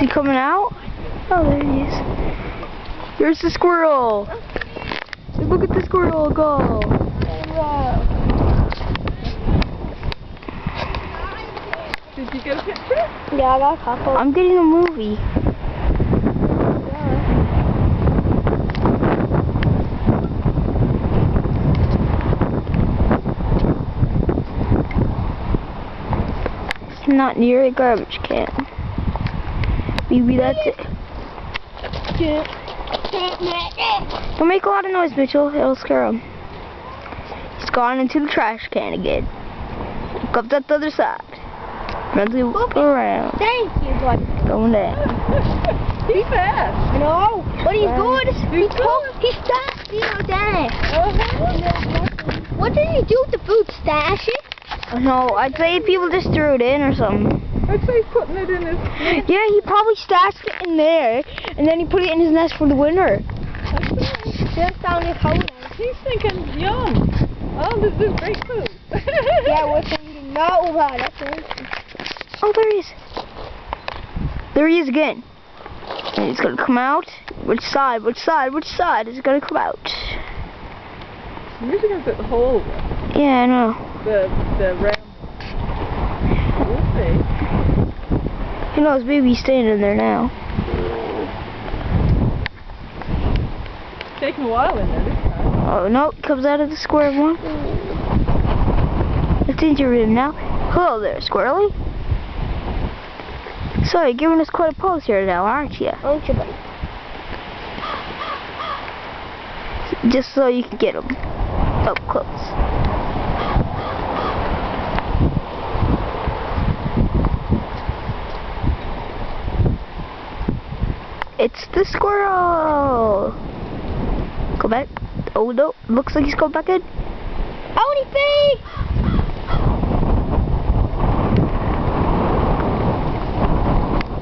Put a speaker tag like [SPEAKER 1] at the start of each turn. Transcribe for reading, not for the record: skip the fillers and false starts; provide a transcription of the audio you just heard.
[SPEAKER 1] he coming out? Oh, there he is. Here's the squirrel. Look at the squirrel go.
[SPEAKER 2] Did you get a picture?
[SPEAKER 3] Yeah, I got a couple.
[SPEAKER 1] I'm getting a movie. It's not near a garbage can. Maybe that's it. Don't make a lot of noise, Mitchell. It'll scare him. He's gone into the trash can again. Look up that other side. Mentally look around.
[SPEAKER 3] Thank you, buddy.
[SPEAKER 1] Going down.
[SPEAKER 2] He's fast.
[SPEAKER 3] No, but he's good.
[SPEAKER 2] He's good.
[SPEAKER 3] He stashed it out there. What did he do with the food? Stash it?
[SPEAKER 1] No, I'd say people just threw it in or something.
[SPEAKER 2] I'd say he's putting it in his nest.
[SPEAKER 1] Yeah, he probably stashed it in there, and then he put it in his nest for the winter.
[SPEAKER 3] Just down his hole.
[SPEAKER 2] He's thinking, yum. Oh, this is great food.
[SPEAKER 3] Yeah, we're thinking, no, that's right.
[SPEAKER 1] Oh, there he is. There he is again. And he's gonna come out. Which side? Which side? Which side is it gonna come out?
[SPEAKER 2] I'm usually gonna put the hole.
[SPEAKER 1] Yeah, I know.
[SPEAKER 2] The round. We'll see.
[SPEAKER 1] You know his baby's staying in there now.
[SPEAKER 2] It's taking a while in there this time.
[SPEAKER 1] Oh no, it comes out of the square one. It's into your room now. Hello there, Squirrely. So you're giving us quite a pose here now, aren't you?
[SPEAKER 3] Aren't you, buddy?
[SPEAKER 1] Just so you can get him up close. It's the squirrel. Go back. Oh no, looks like he's going back in.
[SPEAKER 3] Howdy, Pete!